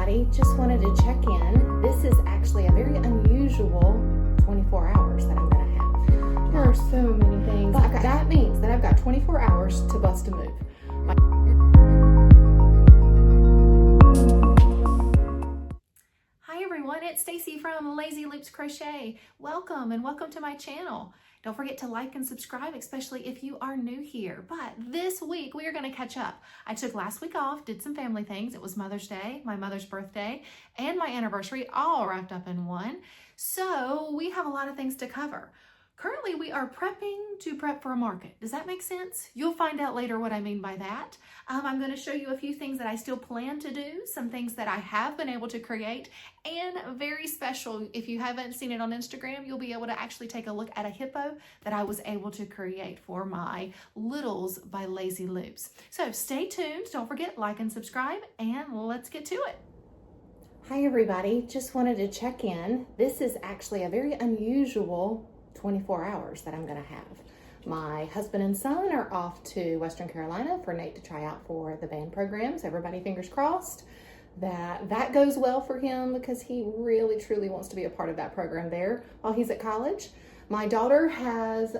everybody, just wanted to check in. This is actually a very unusual 24 hours that I'm going to have. There are so many things. That means that I've got 24 hours to bust a move. Hi everyone, it's Stacy from Lazy Loops Crochet. Welcome and welcome to my channel. Don't forget to like and subscribe, especially if you are new here. But this week we are going to catch up. I took last week off, did some family things. It was Mother's Day, my mother's birthday, and my anniversary all wrapped up in one. So we have a lot of things to cover. Currently, we are prepping to prep for a market. Does that make sense? You'll find out later what I mean by that. I'm going to show you a few things that I still plan to do, some things that I have been able to create, and very special, if you haven't seen it on Instagram, you'll be able to actually take a look at a hippo that I was able to create for my Littles by Lazy Loops. So stay tuned. Don't forget, like and subscribe, and let's get to it. Hi everybody, just wanted to check in. This is actually a very unusual 24 hours that I'm going to have. My husband and son are off to Western Carolina for Nate to try out for the band programs. Everybody fingers crossed that goes well for him because he really truly wants to be a part of that program there while he's at college. My daughter has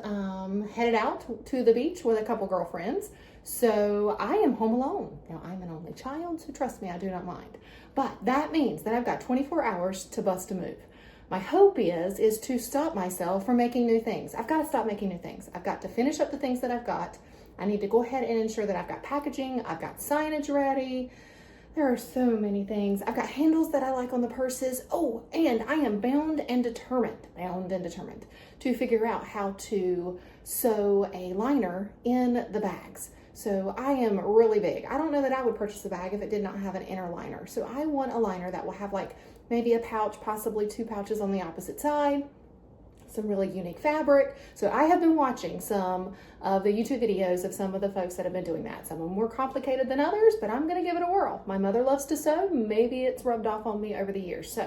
headed out to the beach with a couple girlfriends, so I am home alone. Now I'm an only child, so trust me, I do not mind. But that means that I've got 24 hours to bust a move. My hope is to stop myself from making new things. I've got to stop making new things. I've got to finish up the things that I've got. I need to go ahead and ensure that I've got packaging. I've got signage ready. There are so many things. I've got handles that I like on the purses. Oh, and I am bound and determined to figure out how to sew a liner in the bags. So I am really big. I don't know that I would purchase a bag if it did not have an inner liner. So I want a liner that will have like maybe a pouch, possibly two pouches on the opposite side, some really unique fabric. So I have been watching some of the YouTube videos of some of the folks that have been doing that. Some of them more complicated than others, but I'm gonna give it a whirl. My mother loves to sew. Maybe it's rubbed off on me over the years. So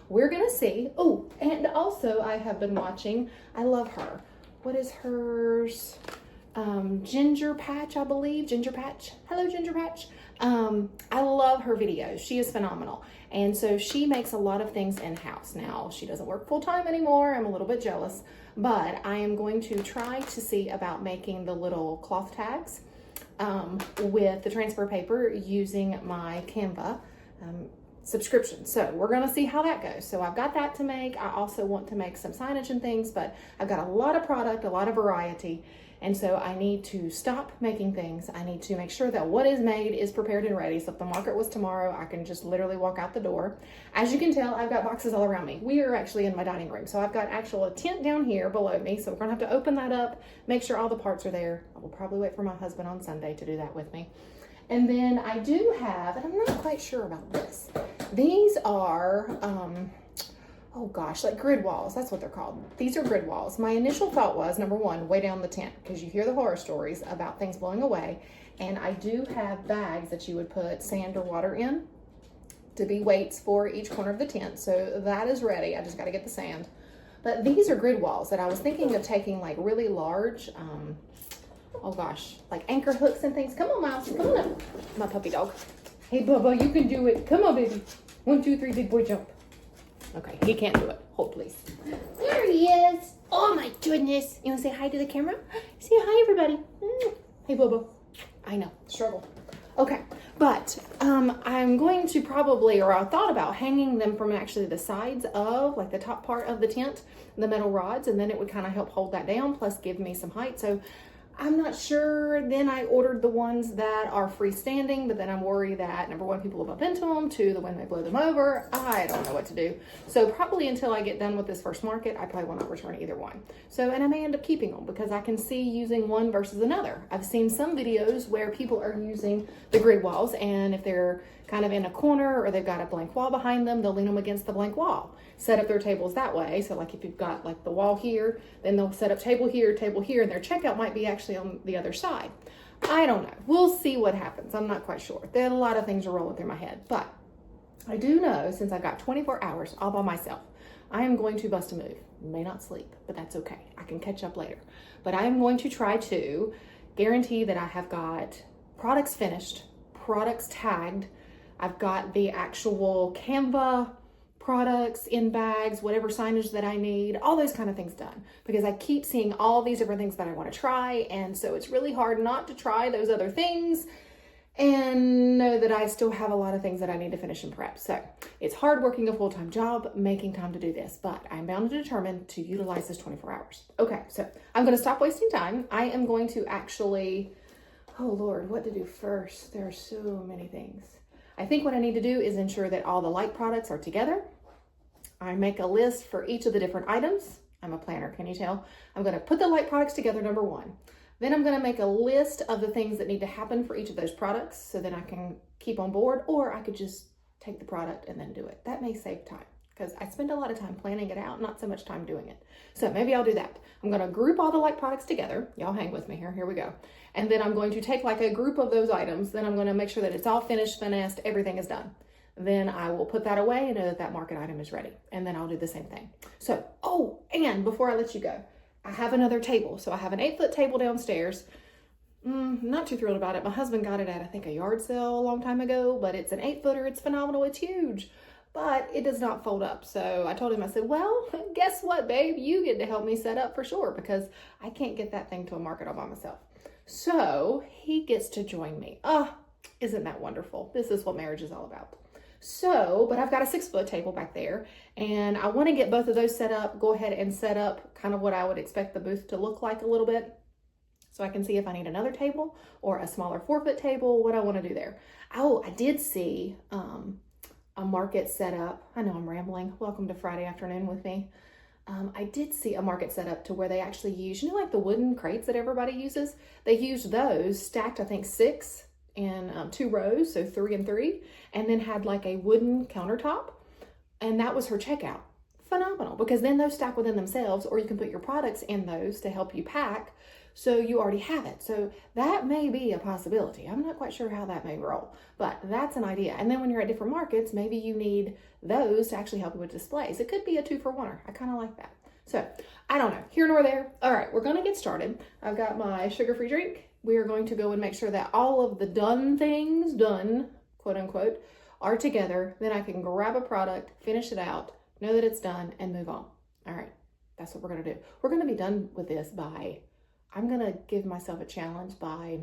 we're gonna see. Oh, and also I have been watching, I love her. What is hers? Ginger Patch, I believe. Ginger Patch. Hello, Ginger Patch. I love her videos. She is phenomenal. And so she makes a lot of things in-house. Now, she doesn't work full-time anymore. I'm a little bit jealous, but I am going to try to see about making the little cloth tags with the transfer paper using my Canva subscription. So we're going to see how that goes. So I've got that to make. I also want to make some signage and things, but I've got a lot of product, a lot of variety. And so I need to stop making things. I need to make sure that what is made is prepared and ready. So if the market was tomorrow, I can just literally walk out the door. As you can tell, I've got boxes all around me. We are actually in my dining room. So I've got a tent down here below me. So we're gonna have to open that up, make sure all the parts are there. I will probably wait for my husband on Sunday to do that with me. And then I do have, and I'm not quite sure about this. These are, oh gosh, like grid walls. That's what they're called. These are grid walls. My initial thought was, number one, way down the tent, because you hear the horror stories about things blowing away. And I do have bags that you would put sand or water in to be weights for each corner of the tent. So that is ready. I just got to get the sand. But these are grid walls that I was thinking of taking like really large, oh gosh, like anchor hooks and things. Come on, Miles, come on up. My puppy dog. Hey, Bubba, you can do it. Come on, baby. 1, 2, 3, big boy jump. Okay, he can't do it. Hold, please. There he is. Oh my goodness. You want to say hi to the camera? Say hi, everybody. Hey, Bobo. I know, struggle. Okay, but I'm going to probably, or I thought about hanging them from actually the sides of, like the top part of the tent, the metal rods, and then it would kind of help hold that down, plus give me some height. So I'm not sure. Then I ordered the ones that are freestanding, but then I'm worried that, number one, people will bump into them. Two, the wind may blow them over. I don't know what to do. So probably until I get done with this first market, I probably will not return either one. So, and I may end up keeping them because I can see using one versus another. I've seen some videos where people are using the grid walls, and if they're kind of in a corner or they've got a blank wall behind them, they'll lean them against the blank wall. Set up their tables that way. So like if you've got like the wall here, then they'll set up table here, and their checkout might be actually on the other side. I don't know. We'll see what happens. I'm not quite sure. There are a lot of things are rolling through my head, but I do know since I've got 24 hours all by myself, I am going to bust a move. May not sleep, but that's okay. I can catch up later. But I am going to try to guarantee that I have got products finished, products tagged, I've got the actual Canva products in bags, whatever signage that I need, all those kind of things done, because I keep seeing all these different things that I want to try. And so it's really hard not to try those other things and know that I still have a lot of things that I need to finish and prep. So it's hard working a full-time job, making time to do this, but I'm bound and determined to utilize this 24 hours. Okay, so I'm going to stop wasting time. I am going to actually, oh Lord, what to do first? There are so many things. I think what I need to do is ensure that all the light products are together. I make a list for each of the different items. I'm a planner, can you tell? I'm going to put the light products together, number one. Then I'm going to make a list of the things that need to happen for each of those products so that I can keep on board, or I could just take the product and then do it. That may save time because I spend a lot of time planning it out, not so much time doing it. So maybe I'll do that. I'm going to group all the light products together. Y'all hang with me here. Here we go. And then I'm going to take like a group of those items. Then I'm going to make sure that it's all finished, finessed, everything is done. Then I will put that away and know that that market item is ready. And then I'll do the same thing. So, oh, and before I let you go, I have another table. So I have an 8-foot table downstairs. Not too thrilled about it. My husband got it at, I think, a yard sale a long time ago, but it's an 8-footer. It's phenomenal. It's huge, but it does not fold up. So I told him, I said, well, guess what, babe? You get to help me set up for sure, because I can't get that thing to a market all by myself. So he gets to join me. Oh, isn't that wonderful? This is what marriage is all about. So, but I've got a 6-foot table back there, and I want to get both of those set up, go ahead and set up kind of what I would expect the booth to look like a little bit, so I can see if I need another table or a smaller 4-foot table, what I want to do there. Oh, I did see a market set up. I know I'm rambling. Welcome to Friday afternoon with me. I did see a market set up to where they actually use, you know, like the wooden crates that everybody uses? They used those stacked, I think, 6 in 2 rows, so 3 and 3, and then had like a wooden countertop, and that was her checkout. Phenomenal, because then those stack within themselves, or you can put your products in those to help you pack, so you already have it. So that may be a possibility. I'm not quite sure how that may roll, but that's an idea. And then when you're at different markets, maybe you need those to actually help you with displays. It could be a 2-for-1-er. I kind of like that. So I don't know, here nor there. All right, we're gonna get started. I've got my sugar-free drink. We are going to go and make sure that all of the done things, done, quote unquote, are together. Then I can grab a product, finish it out, know that it's done, and move on. All right, that's what we're gonna do. We're gonna be done with this by, I'm gonna give myself a challenge by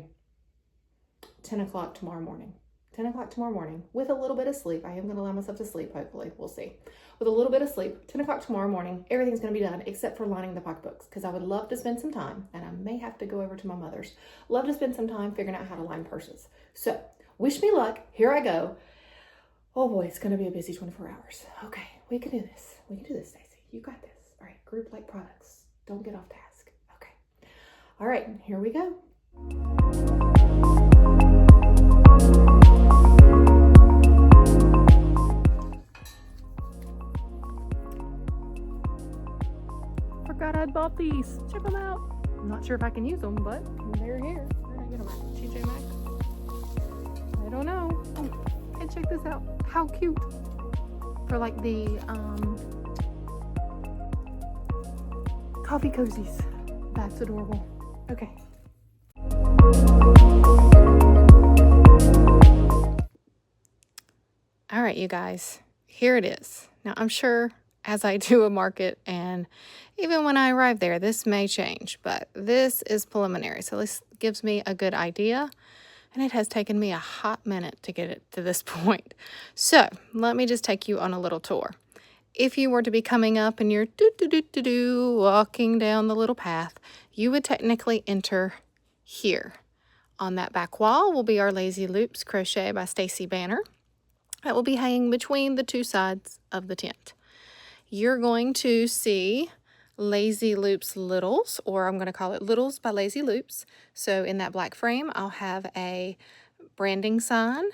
10 o'clock tomorrow morning. 10 o'clock tomorrow morning with a little bit of sleep. I am gonna allow myself to sleep, hopefully, we'll see. With a little bit of sleep, 10 o'clock tomorrow morning, everything's gonna be done except for lining the pocketbooks, because I would love to spend some time, and I may have to go over to my mother's, love to spend some time figuring out how to line purses. So wish me luck, here I go. Oh boy, it's gonna be a busy 24 hours. Okay, we can do this. We can do this, Stacey. You got this. All right, group like products. Don't get off task. Okay. All right, here we go. Forgot I'd bought these. Check them out. I'm not sure if I can use them, but they're here. Where did I get them at? TJ Maxx? I don't know. Oh, and check this out. How cute. For like the coffee cozies. That's adorable. Okay. All right, you guys, here it is. Now, I'm sure as I do a market, and even when I arrive there, this may change, but this is preliminary. So this gives me a good idea, and it has taken me a hot minute to get it to this point. So let me just take you on a little tour. If you were to be coming up and you're walking down the little path, you would technically enter here. On that back wall will be our Lazy Loops Crochet by Stacy Banner. That will be hanging between the 2 sides of the tent. You're going to see Lazy Loops Littles, or I'm going to call it Littles by Lazy Loops. So in that black frame, I'll have a branding sign,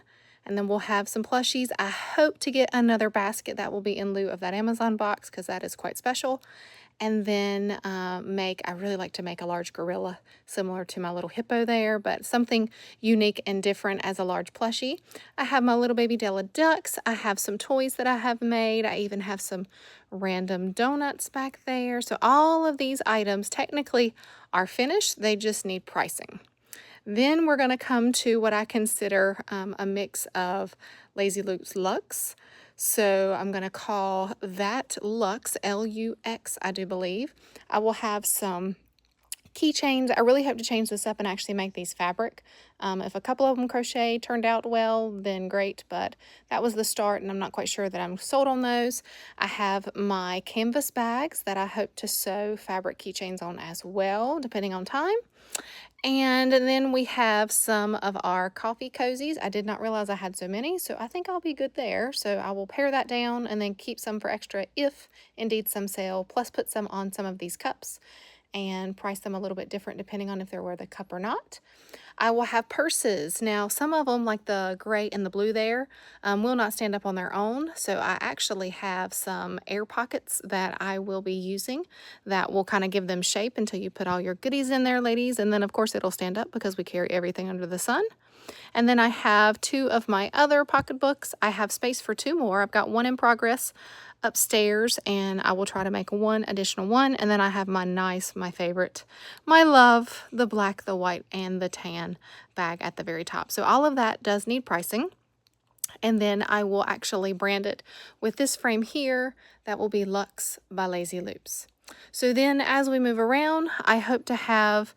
and then we'll have some plushies. I hope to get another basket that will be in lieu of that Amazon box, because that is quite special. And then I really like to make a large gorilla, similar to my little hippo there, but something unique and different as a large plushie. I have my little baby Della ducks. I have some toys that I have made. I even have some random donuts back there. So all of these items technically are finished. They just need pricing. Then we're going to come to what I consider a mix of Lazy Loops Luxe. So I'm going to call that Luxe, L-U-X, I do believe. I will have some keychains. I really hope to change this up and actually make these fabric. If a couple of them crochet turned out well, then great, but that was the start and I'm not quite sure that I'm sold on those. I have my canvas bags that I hope to sew fabric keychains on as well, depending on time. And then we have some of our coffee cozies. I did not realize I had so many, so I think I'll be good there. So I will pare that down and then keep some for extra if indeed some sale, plus put some on some of these cups and price them a little bit different depending on if they're worth a cup or not. I will have purses. Now, some of them, like the gray and the blue there, will not stand up on their own. So I actually have some air pockets that I will be using that will kind of give them shape until you put all your goodies in there, ladies. And then, of course, it'll stand up because we carry everything under the sun. And then I have 2 of my other pocketbooks. I have space for 2 more. I've got one in progress upstairs, and I will try to make one additional one. And then I have my favorite, my love, the black, the white, and the tan bag at the very top. So all of that does need pricing. And then I will actually brand it with this frame here. That will be Luxe by Lazy Loops. So then as we move around, I hope to have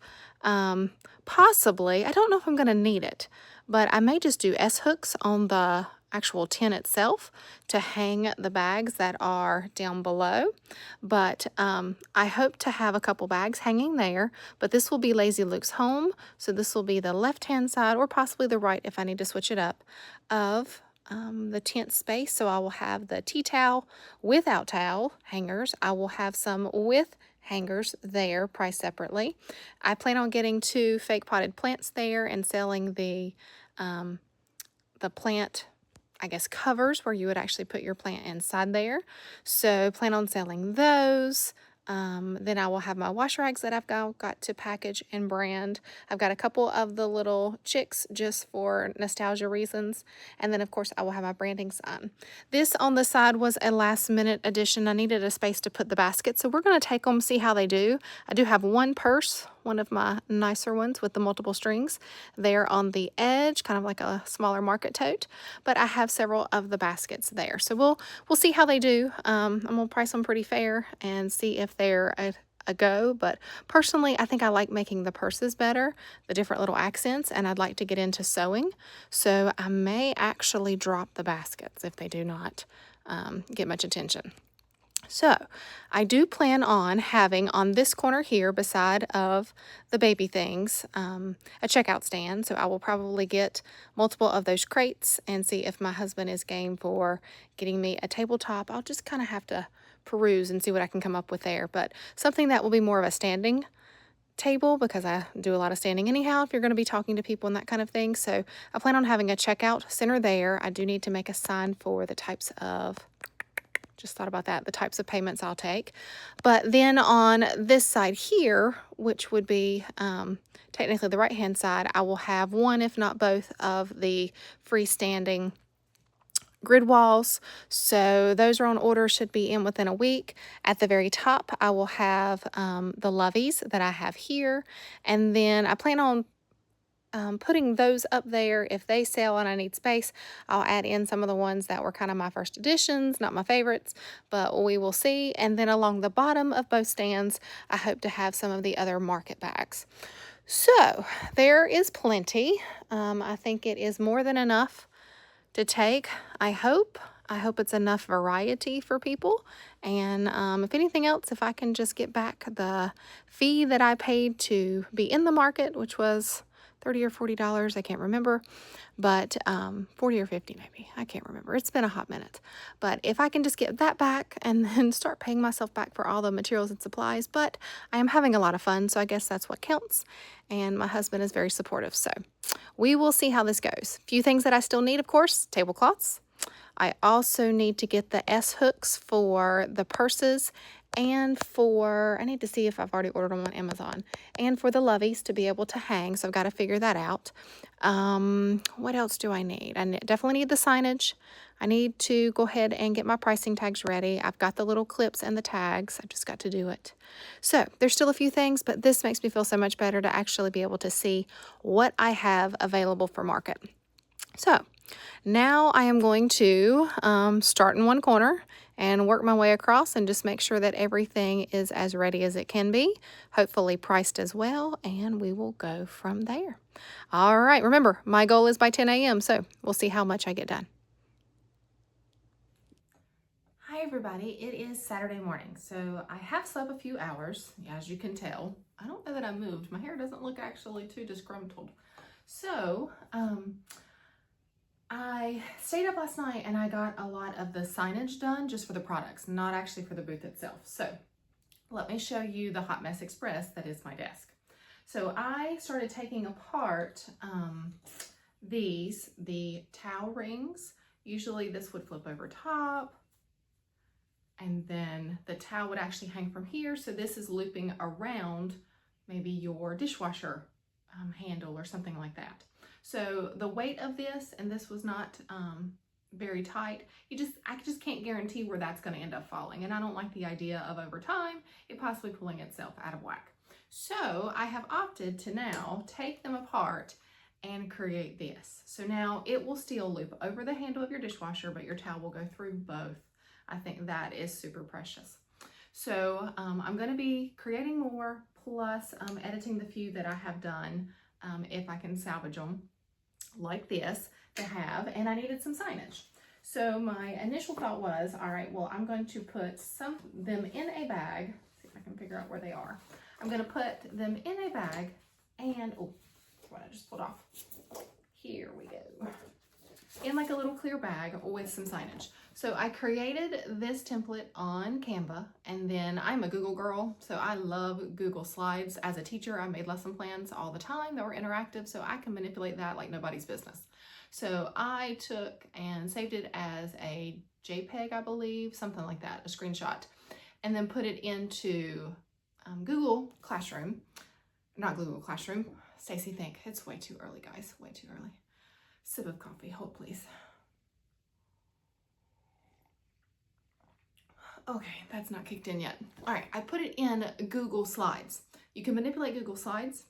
possibly, I don't know if I'm going to need it, but I may just do S-hooks on the actual tin itself to hang the bags that are down below. But I hope to have a couple bags hanging there, but this will be Lazy Luke's home. So this will be the left-hand side or possibly the right if I need to switch it up of the tent space. So I will have the tea towel without towel hangers. I will have some with hangers there, priced separately. I plan on getting 2 fake potted plants there and selling the plant, I guess, covers where you would actually put your plant inside there. So plan on selling those. Then I will have my wash rags that I've got to package and brand. I've got a couple of the little chicks just for nostalgia reasons. And then, of course, I will have my branding sign. This on the side was a last-minute addition. I needed a space to put the basket, so we're going to take them, see how they do. I do have one purse, one of my nicer ones with the multiple strings there on the edge, kind of like a smaller market tote. But I have several of the baskets there. So we'll see how they do. I'm going to price them pretty fair and see if they're a go. But personally, I think I like making the purses better, the different little accents, and I'd like to get into sewing. So I may actually drop the baskets if they do not get much attention. So I do plan on having on this corner here, beside of the baby things, a checkout stand. So I will probably get multiple of those crates and see if my husband is game for getting me a tabletop. I'll just kind of have to peruse and see what I can come up with there. But something that will be more of a standing table, because I do a lot of standing anyhow if you're going to be talking to people and that kind of thing. So I plan on having a checkout center there. I do need to make a sign for the types of, just thought about that, the types of payments I'll take. But then on this side here, which would be technically the right-hand side, I will have one, if not both, of the freestanding grid walls. So those are on order, should be in within a week. At the very top, I will have the loveys that I have here. And then I plan on putting those up there. If they sell and I need space, I'll add in some of the ones that were kind of my first editions, not my favorites, but we will see. And then along the bottom of both stands, I hope to have some of the other market bags. So there is plenty. I think it is more than enough to take. I hope it's enough variety for people. And if anything else, if I can just get back the fee that I paid to be in the market, which was $30 or $40, I can't remember, but 40 or 50 maybe, I can't remember. It's been a hot minute. But if I can just get that back and then start paying myself back for all the materials and supplies. But I am having a lot of fun, so I guess that's what counts. And my husband is very supportive, so we will see how this goes. A few things that I still need, of course, tablecloths. I also need to get the S-hooks for the purses and for, I need to see if I've already ordered them on Amazon, and for the loveys to be able to hang, so I've got to figure that out. What else do I need? Definitely need the signage. I need to go ahead and get my pricing tags ready. I've got the little clips and the tags. I've just got to do it. So there's still a few things, but this makes me feel so much better to actually be able to see what I have available for market. So now I am going to start in one corner and work my way across and just make sure that everything is as ready as it can be, hopefully priced as well, and we will go from there. All right, remember, my goal is by 10 a.m., so we'll see how much I get done. Hi everybody, it is Saturday morning, so I have slept a few hours, as you can tell. I don't know that I moved. My hair doesn't look actually too disgruntled. So, I stayed up last night and I got a lot of the signage done just for the products, not actually for the booth itself. So let me show you the Hot Mess Express that is my desk. So I started taking apart the towel rings. Usually this would flip over top and then the towel would actually hang from here. So this is looping around maybe your dishwasher handle or something like that. So the weight of this, and this was not very tight, I just can't guarantee where that's going to end up falling. And I don't like the idea of over time it possibly pulling itself out of whack. So I have opted to now take them apart and create this. So now it will still loop over the handle of your dishwasher, but your towel will go through both. I think that is super precious. So I'm going to be creating more, plus editing the few that I have done if I can salvage them like this to have, and I needed some signage. So my initial thought was, all right, well, I'm going to put them in a bag. See if I can figure out where they are. I'm going to put them in a bag and, oh, what I just pulled off. Here we go. In like a little clear bag with some signage. So I created this template on Canva, and then I'm a Google girl, so I love Google Slides. As a teacher, I made lesson plans all the time that were interactive, so I can manipulate that like nobody's business. So I took and saved it as a JPEG, I believe, something like that, a screenshot, and then put it into Google Classroom. Not Google Classroom. Stacy, think. It's way too early, guys. Way too early. Sip of coffee, hold please. Okay, that's not kicked in yet. All right, I put it in Google Slides. You can manipulate Google Slides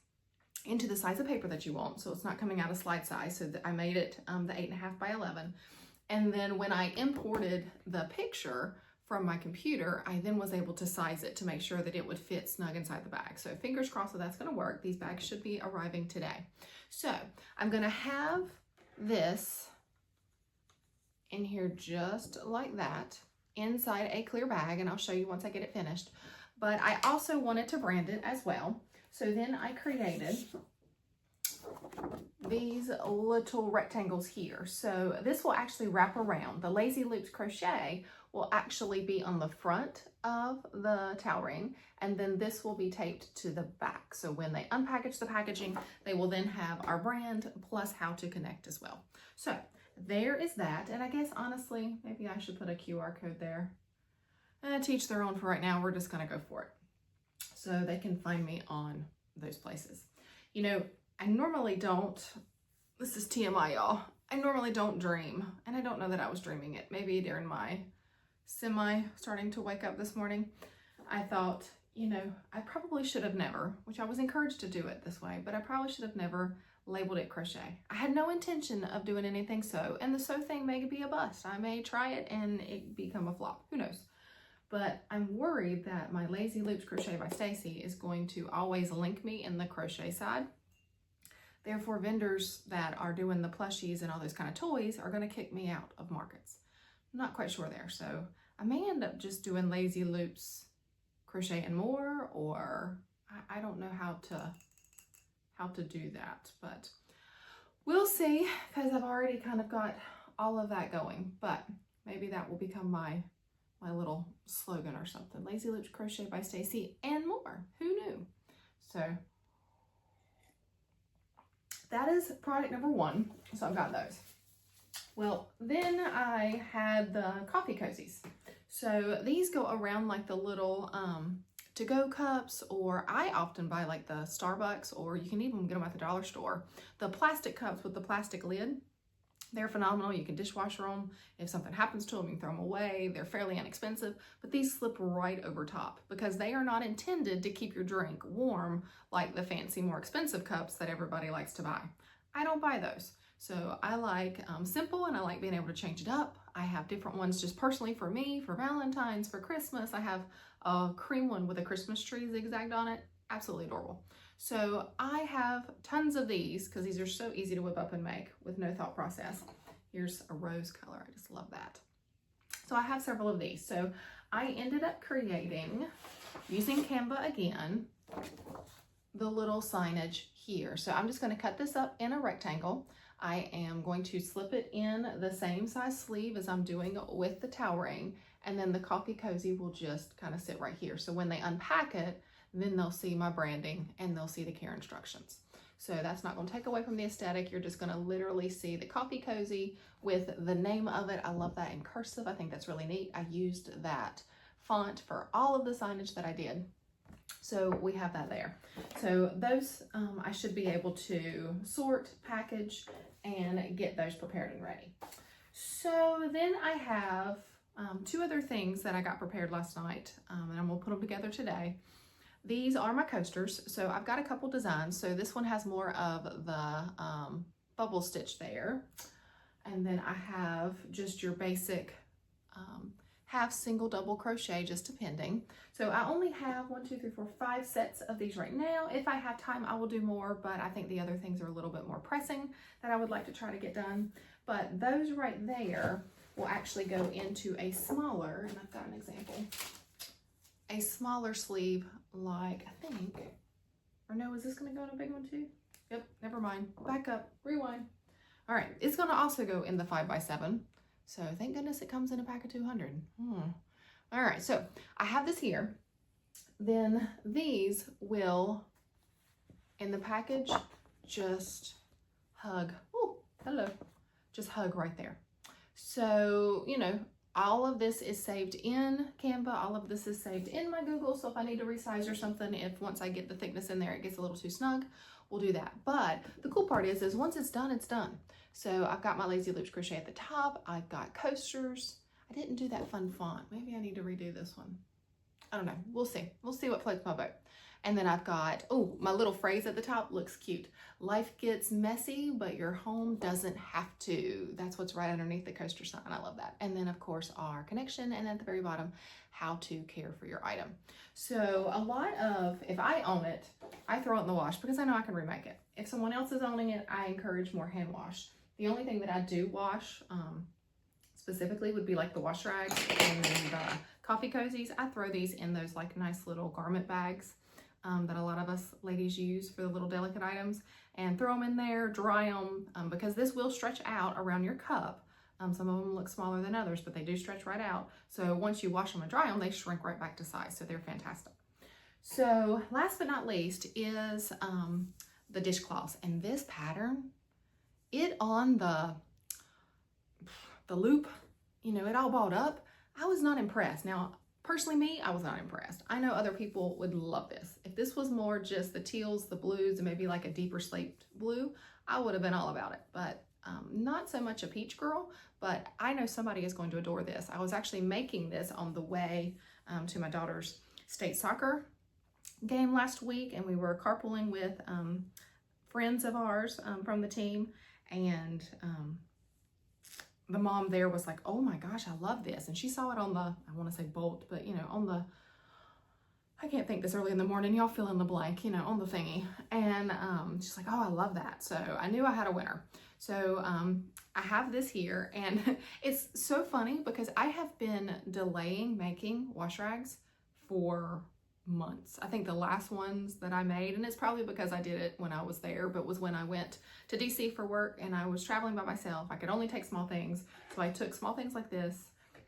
into the size of paper that you want, so it's not coming out of slide size. So I made it the 8.5 by 11. And then when I imported the picture from my computer, I then was able to size it to make sure that it would fit snug inside the bag. So fingers crossed that that's gonna work. These bags should be arriving today. So I'm gonna have this in here just like that, inside a clear bag, and I'll show you once I get it finished. But I also wanted to brand it as well. So then I created these little rectangles here. So this will actually wrap around. The Lazy Loops Crochet will actually be on the front of the towel ring, and then this will be taped to the back. So when they unpackage the packaging, they will then have our brand plus how to connect as well. So there is that, and I guess honestly, maybe I should put a QR code there. Teach their own for right now. We're just gonna go for it. So they can find me on those places. You know, I normally don't, this is TMI, y'all. I normally don't dream, and I don't know that I was dreaming it. Maybe during my starting to wake up this morning, I thought, you know, I probably should have never, which I was encouraged to do it this way, but I probably should have never labeled it crochet. I had no intention of doing anything sew, and the sew thing may be a bust. I may try it and it become a flop, who knows? But I'm worried that my Lazy Loops Crochet by Stacy is going to always link me in the crochet side. Therefore, vendors that are doing the plushies and all those kind of toys are going to kick me out of markets. I'm not quite sure there, so I may end up just doing Lazy Loops Crochet and More, or I don't know how to do that, but we'll see, because I've already kind of got all of that going. But maybe that will become my little slogan or something. Lazy Loops Crochet by Stacy and More. Who knew? So that is product number one. So I've got those. Well, then I had the coffee cozies. So these go around like the little to-go cups, or I often buy like the Starbucks, or you can even get them at the dollar store. The plastic cups with the plastic lid, they're phenomenal. You can dishwasher them. If something happens to them, you can throw them away. They're fairly inexpensive, but these slip right over top because they are not intended to keep your drink warm like the fancy, more expensive cups that everybody likes to buy. I don't buy those. So I like simple, and I like being able to change it up. I have different ones just personally for me, for Valentine's, for Christmas. I have a cream one with a Christmas tree zigzagged on it. Absolutely adorable. So I have tons of these because these are so easy to whip up and make with no thought process. Here's a rose color. I just love that. So I have several of these. So I ended up creating, using Canva again, the little signage here. So I'm just going to cut this up in a rectangle. I am going to slip it in the same size sleeve as I'm doing with the towel ring, and then the coffee cozy will just kind of sit right here. So when they unpack it, then they'll see my branding and they'll see the care instructions. So that's not going to take away from the aesthetic. You're just going to literally see the coffee cozy with the name of it. I love that in cursive. I think that's really neat. I used that font for all of the signage that I did. So we have that there. So those I should be able to sort, package, and get those prepared and ready. So then I have two other things that I got prepared last night, and I'm gonna put them together today. These are my coasters. So I've got a couple designs. So this one has more of the bubble stitch there. And then I have just your basic half, single, double crochet, just depending. So I only have 5 sets of these right now. If I have time, I will do more, but I think the other things are a little bit more pressing that I would like to try to get done. But those right there will actually go into a smaller, and I've got an example, a smaller sleeve, like I think, or no, is this gonna go in a big one too? Yep, never mind, back up, rewind. All right, it's gonna also go in the 5x7. So thank goodness it comes in a pack of 200. All right, so I have this here. Then these will, in the package, just hug. Oh, hello. Just hug right there. So, you know, all of this is saved in Canva. All of this is saved in my Google. So if I need to resize or something, if once I get the thickness in there, it gets a little too snug, we'll do that. But the cool part is once it's done, it's done. So I've got my Lazy Loops Crochet at the top. I've got coasters. I didn't do that fun font. Maybe I need to redo this one. I don't know. We'll see. We'll see what floats my boat. And then I've got, oh, my little phrase at the top looks cute. Life gets messy, but your home doesn't have to. That's what's right underneath the coaster sign. I love that. And then, of course, our connection. And at the very bottom, how to care for your item. So a lot of, if I own it, I throw it in the wash because I know I can remake it. If someone else is owning it, I encourage more hand wash. The only thing that I do wash specifically would be like the wash rags and then the coffee cozies. I throw these in those like nice little garment bags that a lot of us ladies use for the little delicate items, and throw them in there, dry them, because this will stretch out around your cup. Some of them look smaller than others, but they do stretch right out. So once you wash them and dry them, they shrink right back to size. So they're fantastic. So last but not least is the dishcloths. And this pattern, it on the loop, you know, it all balled up. I was not impressed. Now, personally me, I was not impressed. I know other people would love this. If this was more just the teals, the blues, and maybe like a deeper slate blue, I would have been all about it. But not so much a peach girl, but I know somebody is going to adore this. I was actually making this on the way to my daughter's state soccer game last week, and we were carpooling with friends of ours from the team, and the mom there was like, oh my gosh, I love this. And she saw it on the, I want to say bolt, but you know, on the, I can't think this early in the morning, y'all fill in the blank, you know, on the thingy. And she's like, oh, I love that. So I knew I had a winner. So I have this here, and it's so funny because I have been delaying making wash rags for months. I think the last ones that I made, and it's probably because I did it when I was there, but was when I went to DC for work and I was traveling by myself. I could only take small things. So I took small things like this.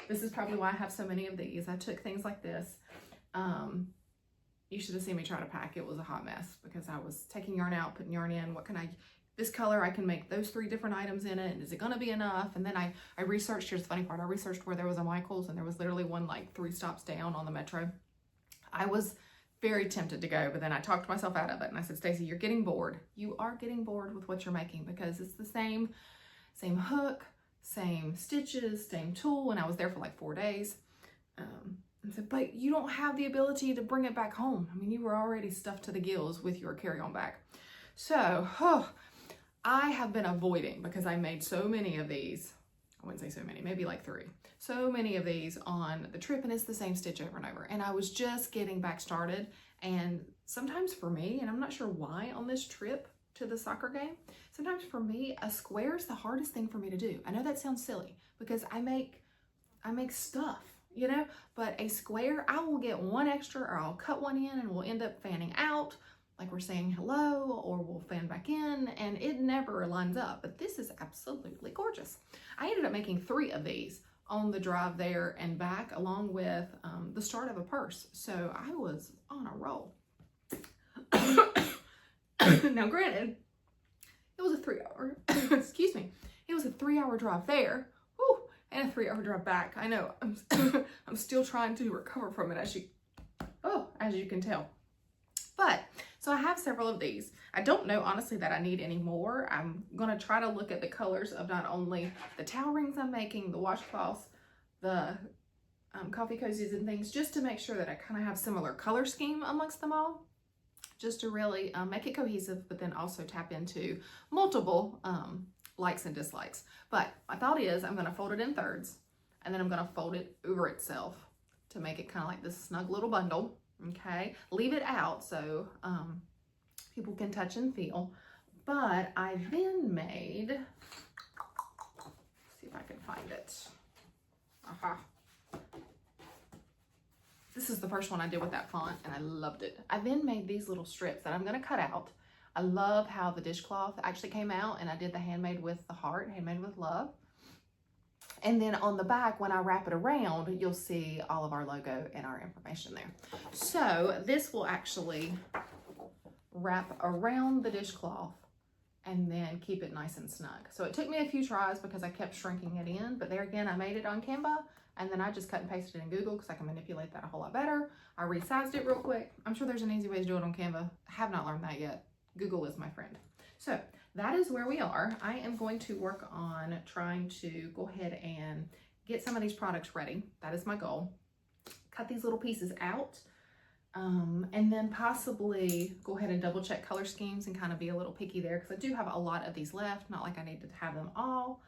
This is probably why I have so many of these. I took things like this. You should have seen me try to pack. It was a hot mess because I was taking yarn out, putting yarn in. What can I this color, I can make those 3 different items in it, and is it gonna be enough? And then I researched, here's the funny part, I researched where there was a Michael's, and there was literally one like 3 stops down on the metro. I was very tempted to go, but then I talked myself out of it, and I said, Stacey, you're getting bored. You are getting bored with what you're making, because it's the same hook, same stitches, same tool, and I was there for like 4 days. And said, but you don't have the ability to bring it back home. I mean, you were already stuffed to the gills with your carry-on bag. So, I have been avoiding, because I made so many of these, I wouldn't say so many, maybe like 3. So many of these on the trip, and it's the same stitch over and over. And I was just getting back started. And sometimes for me, and I'm not sure why on this trip to the soccer game, sometimes for me, a square is the hardest thing for me to do. I know that sounds silly, because I make stuff, you know, but a square, I will get one extra, or I'll cut one in and we'll end up fanning out like we're saying hello, or we'll fan back in, and it never lines up. But this is absolutely gorgeous. I ended up making 3 of these on the drive there and back, along with the start of a purse. So I was on a roll. Now granted, it was a 3-hour, excuse me, it was a 3-hour drive there, whew, and a 3-hour drive back. I know, I'm still trying to recover from it, as you can tell. But, so I have several of these. I don't know, honestly, that I need any more. I'm gonna try to look at the colors of not only the towel rings I'm making, the washcloths, the coffee cozies and things, just to make sure that I kind of have similar color scheme amongst them all, just to really make it cohesive, but then also tap into multiple likes and dislikes. But my thought is I'm gonna fold it in thirds, and then I'm gonna fold it over itself to make it kind of like this snug little bundle. Okay, leave it out so people can touch and feel. But I then made, let's see if I can find it. This is the first one I did with that font, and I loved it. I then made these little strips that I'm gonna cut out. I love how the dishcloth actually came out, and I did the handmade with the heart, handmade with love. And then on the back, when I wrap it around, you'll see all of our logo and our information there. So this will actually wrap around the dishcloth and then keep it nice and snug. So it took me a few tries because I kept shrinking it in, but there again, I made it on Canva, and then I just cut and pasted it in Google because I can manipulate that a whole lot better. I resized it real quick. I'm sure there's an easy way to do it on Canva. I have not learned that yet. Google is my friend. So that is where we are. I am going to work on trying to go ahead and get some of these products ready. That is my goal. Cut these little pieces out, and then possibly go ahead and double check color schemes and kind of be a little picky there, because I do have a lot of these left. Not like I need to have them all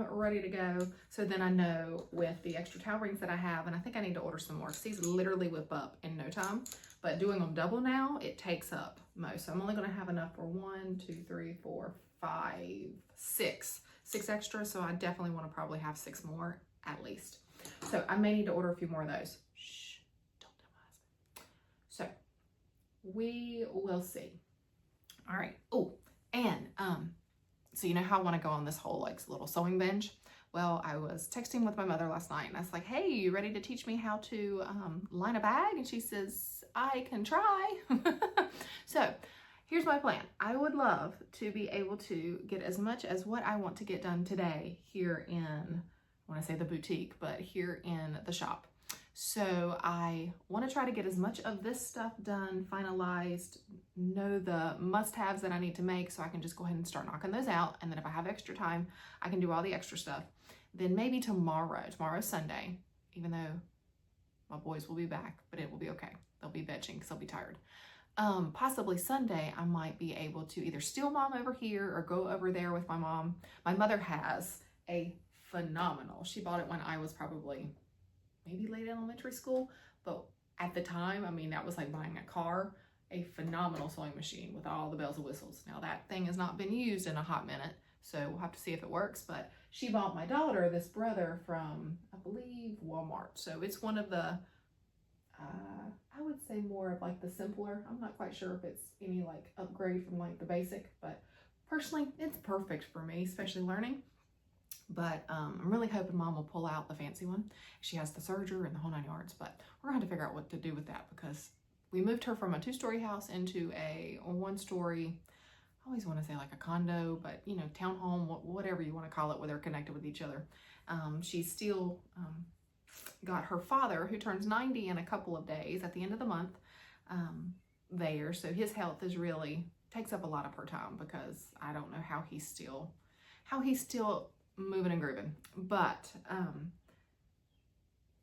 ready to go. So then I know with the extra towel rings that I have, and I think I need to order some more, because these literally whip up in no time. But doing them double now, it takes up most. So I'm only going to have enough for 1, 2, 3, 4, 5, 6 extra. So I definitely want to probably have 6 more at least. So I may need to order a few more of those. Shh, don't tell my husband. So we will see. All right. Oh, and so you know how I want to go on this whole like little sewing binge? Well, I was texting with my mother last night, and I was like, hey, you ready to teach me how to line a bag? And she says, I can try. So here's my plan. I would love to be able to get as much as what I want to get done today here in, when I say the boutique, but here in the shop. So I want to try to get as much of this stuff done, finalized, know the must-haves that I need to make, so I can just go ahead and start knocking those out. And then if I have extra time, I can do all the extra stuff. Then maybe tomorrow's Sunday, even though my boys will be back, but it will be okay. They'll be vegging because they'll be tired. Possibly Sunday, I might be able to either steal mom over here or go over there with my mom. My mother has a phenomenal, she bought it when I was probably maybe late elementary school, but at the time, I mean, that was like buying a car, a phenomenal sewing machine with all the bells and whistles. Now that thing has not been used in a hot minute, so we'll have to see if it works, but she bought my daughter this brother from, I believe, Walmart. So it's one of the, I would say more of like the simpler. I'm not quite sure if it's any like upgrade from like the basic, but personally, it's perfect for me, especially learning. But I'm really hoping mom will pull out the fancy one. She has the serger and the whole 9 yards, but we're gonna have to figure out what to do with that, because we moved her from a 2-story house into a 1-story, I always want to say like a condo, but you know, townhome, whatever you want to call it, where they're connected with each other. She's still got her father, who turns 90 in a couple of days at the end of the month, there. So his health is really takes up a lot of her time, because I don't know how he's still moving and grooving. But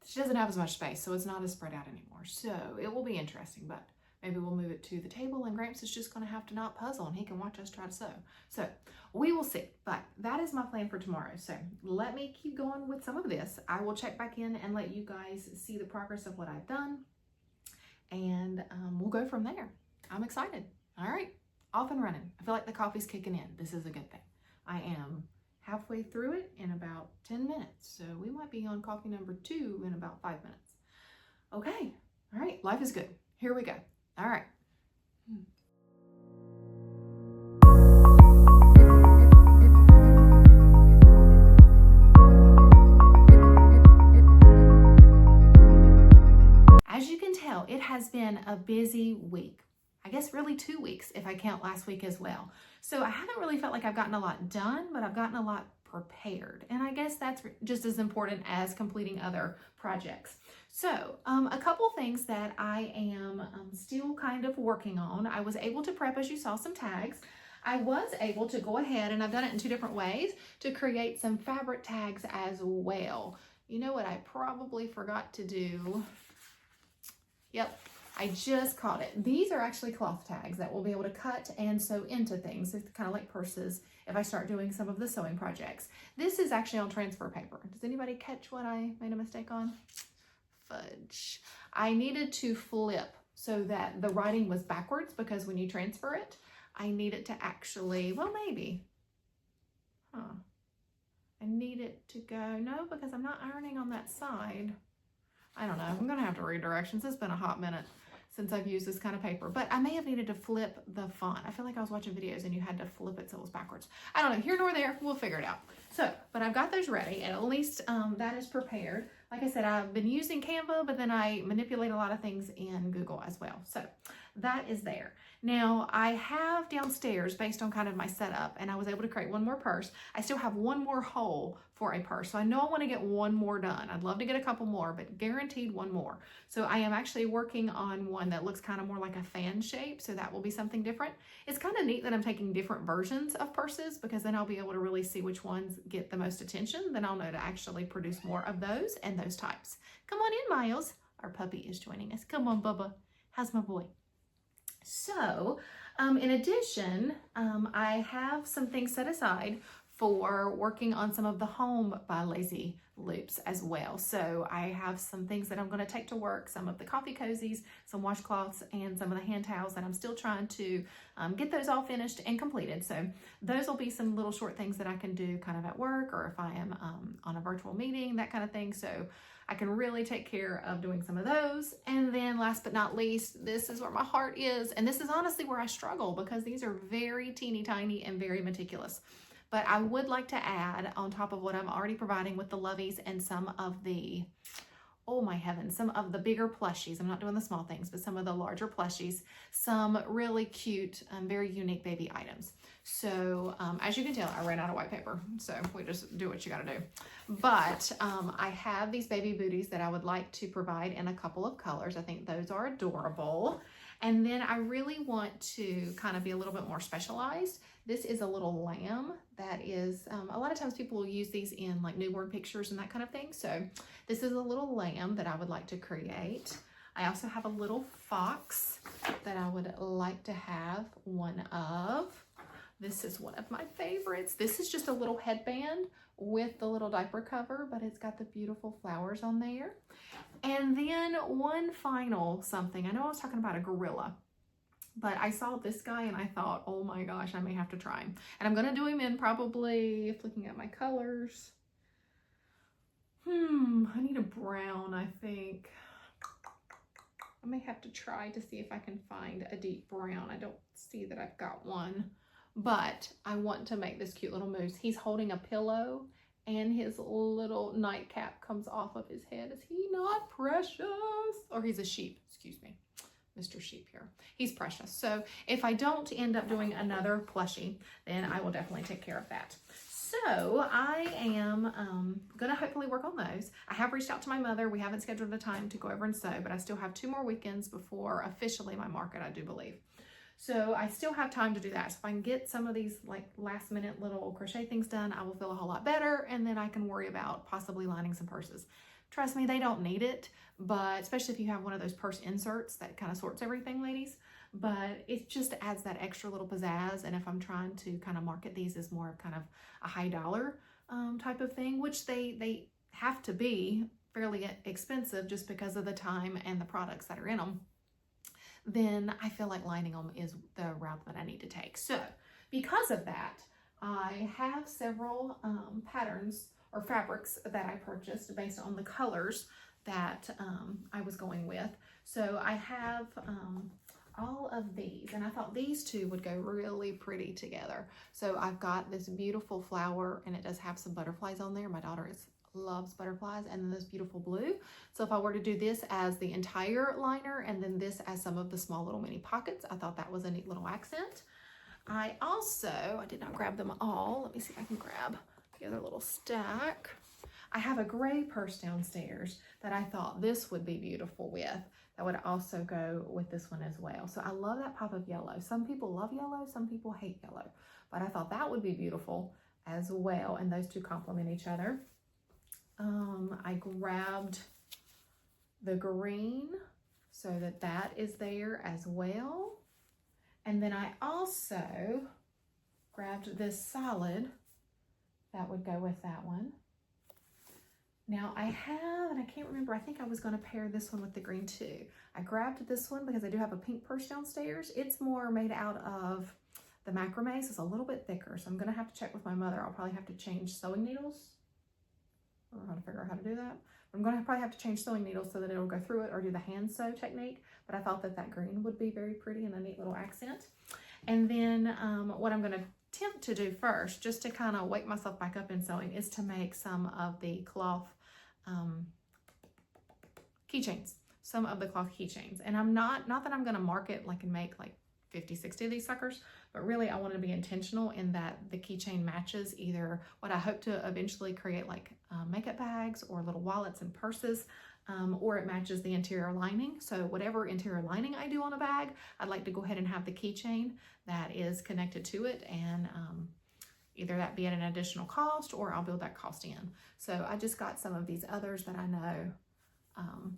she doesn't have as much space, so it's not as spread out anymore. So it will be interesting, but maybe we'll move it to the table and Gramps is just going to have to not puzzle and he can watch us try to sew. So we will see, but that is my plan for tomorrow. So let me keep going with some of this. I will check back in and let you guys see the progress of what I've done, and we'll go from there. I'm excited. All right, off and running. I feel like the coffee's kicking in. This is a good thing. I am halfway through it in about 10 minutes. So we might be on coffee number 2 in about 5 minutes. Okay. All right. Life is good. Here we go. All right. As you can tell, it has been a busy week. I guess really 2 weeks if I count last week as well. So I haven't really felt like I've gotten a lot done, but I've gotten a lot prepared. And I guess that's just as important as completing other projects. So a couple things that I am still kind of working on. I was able to prep, as you saw, some tags. I was able to go ahead, and I've done it in 2 different ways, to create some fabric tags as well. You know what I probably forgot to do? Yep. I just caught it. These are actually cloth tags that we'll be able to cut and sew into things. It's kind of like purses if I start doing some of the sewing projects. This is actually on transfer paper. Does anybody catch what I made a mistake on? Fudge. I needed to flip so that the writing was backwards, because when you transfer it, I need it to actually, well, maybe. I need it to go, no, because I'm not ironing on that side. I don't know. I'm going to have to read directions. It's been a hot minute since I've used this kind of paper, but I may have needed to flip the font. I feel like I was watching videos and you had to flip it so it was backwards. I don't know, here nor there, we'll figure it out. So, but I've got those ready, and at least that is prepared. Like I said, I've been using Canva, but then I manipulate a lot of things in Google as well. So that is there. Now I have downstairs, based on kind of my setup, and I was able to create one more purse. I still have one more hole for a purse. So I know I want to get one more done. I'd love to get a couple more, but guaranteed one more. So I am actually working on one that looks kind of more like a fan shape. So that will be something different. It's kind of neat that I'm taking different versions of purses, because then I'll be able to really see which ones get the most attention. Then I'll know to actually produce more of those and those types. Come on in, Miles. Our puppy is joining us. Come on, Bubba. How's my boy? So, in addition, I have some things set aside for working on some of the home by Lazy Loops as well. So I have some things that I'm going to take to work, some of the coffee cozies, some washcloths, and some of the hand towels that I'm still trying to get those all finished and completed. So those will be some little short things that I can do kind of at work, or if I am on a virtual meeting, that kind of thing. So I can really take care of doing some of those. And then last but not least, this is where my heart is. And this is honestly where I struggle, because these are very teeny tiny and very meticulous. But I would like to add, on top of what I'm already providing with the Lovies and some of the, oh my heavens, some of the bigger plushies. I'm not doing the small things, but some of the larger plushies, some really cute, very unique baby items. So as you can tell, I ran out of white paper. So we just do what you got to do. But I have these baby booties that I would like to provide in a couple of colors. I think those are adorable. And then I really want to kind of be a little bit more specialized. This is a little lamb that is, a lot of times people will use these in like newborn pictures and that kind of thing. So this is a little lamb that I would like to create. I also have a little fox that I would like to have one of. This is one of my favorites. This is just a little headband with the little diaper cover, but it's got the beautiful flowers on there. And then one final something. I know I was talking about a gorilla, but I saw this guy and I thought, oh my gosh, I may have to try him. And I'm going to do him in probably, if looking at my colors, I need a brown, I think. I may have to try to see if I can find a deep brown. I don't see that I've got one, but I want to make this cute little moose. He's holding a pillow and his little nightcap comes off of his head. Is he not precious? Or he's a sheep, excuse me. Mr. Sheep here. He's precious. So if I don't end up doing another plushie, then I will definitely take care of that. So I am going to hopefully work on those. I have reached out to my mother. We haven't scheduled a time to go over and sew, but I still have 2 more weekends before officially my market, I do believe. So I still have time to do that. So if I can get some of these like last minute little crochet things done, I will feel a whole lot better. And then I can worry about possibly lining some purses. Trust me, they don't need it, but especially if you have one of those purse inserts that kind of sorts everything, ladies. But it just adds that extra little pizzazz. And if I'm trying to kind of market these as more of kind of a high dollar type of thing, which they have to be fairly expensive just because of the time and the products that are in them, then I feel like lining them is the route that I need to take. So because of that, I have several patterns or fabrics that I purchased based on the colors that I was going with. So I have all of these, and I thought these 2 would go really pretty together. So I've got this beautiful flower, and it does have some butterflies on there. My daughter loves butterflies, and then this beautiful blue. So if I were to do this as the entire liner and then this as some of the small little mini pockets, I thought that was a neat little accent. I did not grab them all. Let me see if I can grab the other little stack. I have a gray purse downstairs that I thought this would be beautiful with. That would also go with this one as well. So I love that pop of yellow. Some people love yellow, some people hate yellow, but I thought that would be beautiful as well. And those 2 complement each other. I grabbed the green so that is there as well. And then I also grabbed this solid that would go with that one. Now I have, and I can't remember, I think I was going to pair this one with the green too. I grabbed this one because I do have a pink purse downstairs. It's more made out of the macrame, so it's a little bit thicker. So I'm going to have to check with my mother. I'll probably have to change sewing needles. I don't know how to figure out how to do that. I'm going to probably have to change sewing needles so that it'll go through it, or do the hand sew technique. But I thought that green would be very pretty and a neat little accent. And then what I'm going to attempt to do first, just to kind of wake myself back up in sewing, is to make some of the cloth keychains. Some of the cloth keychains. And I'm not that I'm going to market like and make like 50, 60 of these suckers, but really I wanted to be intentional in that the keychain matches either what I hope to eventually create like makeup bags or little wallets and purses, or it matches the interior lining. So whatever interior lining I do on a bag, I'd like to go ahead and have the keychain that is connected to it, and either that be at an additional cost or I'll build that cost in. So I just got some of these others that I know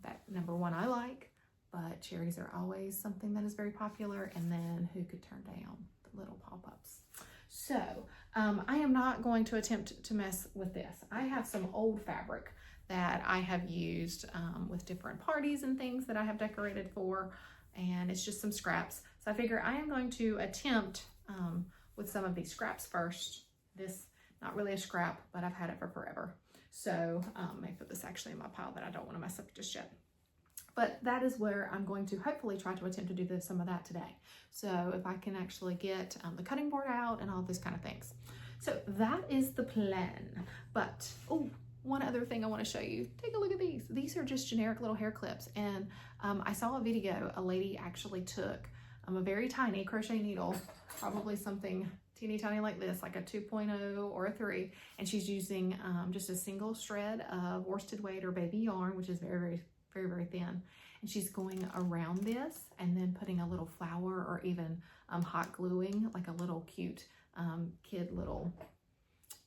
that number one I like, but cherries are always something that is very popular, and then who could turn down the little pop-ups. So I am not going to attempt to mess with this. I have some old fabric that I have used with different parties and things that I have decorated for, and it's just some scraps. So I figure I am going to attempt with some of these scraps first. This, not really a scrap, but I've had it for forever. So I may put this actually in my pile that I don't want to mess up just yet. But that is where I'm going to hopefully try to attempt to do some of that today. So if I can actually get the cutting board out and all those kind of things. So that is the plan. But, oh, one other thing I want to show you. Take a look at these. These are just generic little hair clips. And I saw a video, a lady actually took a very tiny crochet needle, probably something teeny tiny like this, like a 2.0 or a 3, and she's using just a single shred of worsted weight or baby yarn, which is very, very thin, and she's going around this and then putting a little flower or even hot gluing like a little cute kid little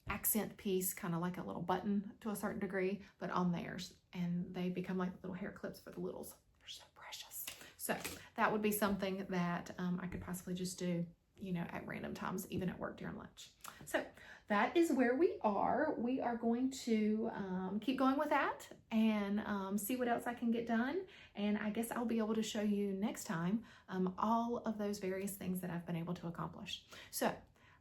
accent piece, kind of like a little button to a certain degree, but on theirs, and they become like little hair clips for the littles. They're so precious. So that would be something that I could possibly just do, you know, at random times, even at work during lunch. So that is where we are. We are going to keep going with that and see what else I can get done. And I guess I'll be able to show you next time all of those various things that I've been able to accomplish. So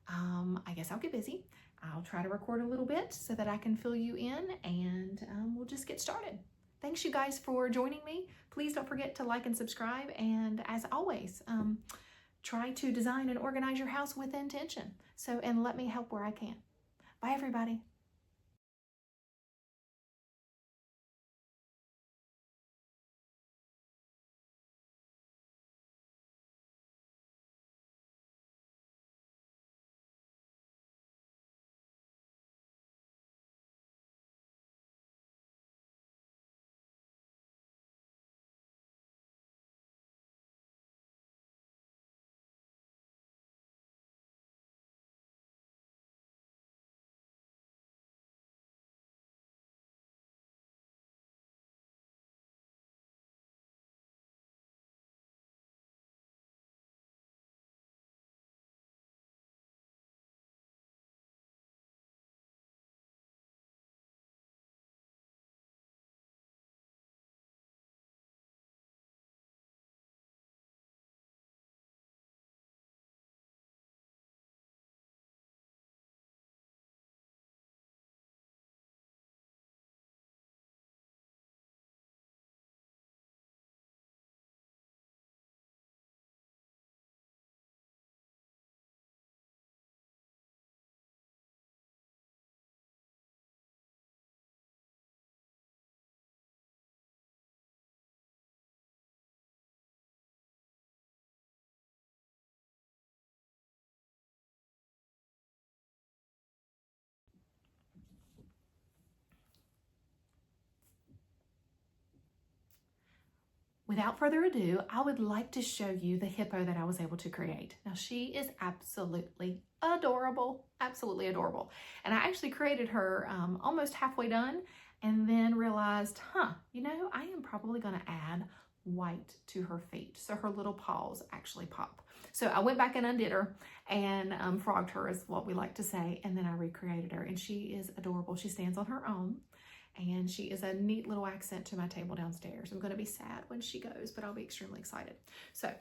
I guess I'll get busy. I'll try to record a little bit so that I can fill you in, and we'll just get started. Thanks you guys for joining me. Please don't forget to like and subscribe. And as always, try to design and organize your house with intention. So, and let me help where I can. Bye, everybody. without further ado, I would like to show you the hippo that I was able to create. Now, she is absolutely adorable, absolutely adorable. And I actually created her almost halfway done and then realized, you know, I am probably gonna add white to her feet so her little paws actually pop. So I went back and undid her and frogged her is what we like to say, and then I recreated her, and she is adorable. She stands on her own, and she is a neat little accent to my table downstairs. I'm going to be sad when she goes, but I'll be extremely excited. So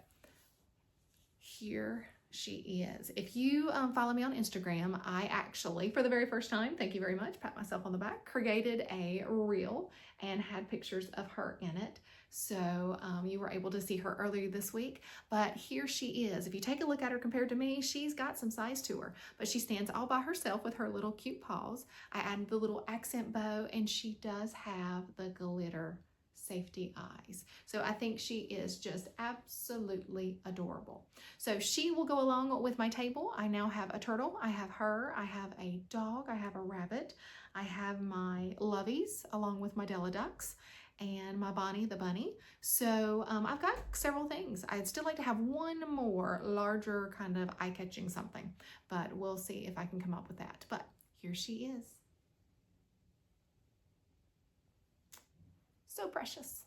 here she is. If you follow me on Instagram, I actually, for the very first time, thank you very much, pat myself on the back, created a reel and had pictures of her in it. So you were able to see her earlier this week, but here she is. If you take a look at her compared to me, she's got some size to her, but she stands all by herself with her little cute paws. I added the little accent bow, and she does have the glitter safety eyes. So I think she is just absolutely adorable. So she will go along with my table. I now have a turtle, I have her, I have a dog, I have a rabbit, I have my lovies along with my Della ducks, and my Bonnie the bunny. So I've got several things. I'd still like to have one more larger kind of eye-catching something, but we'll see if I can come up with that. But here she is. So precious.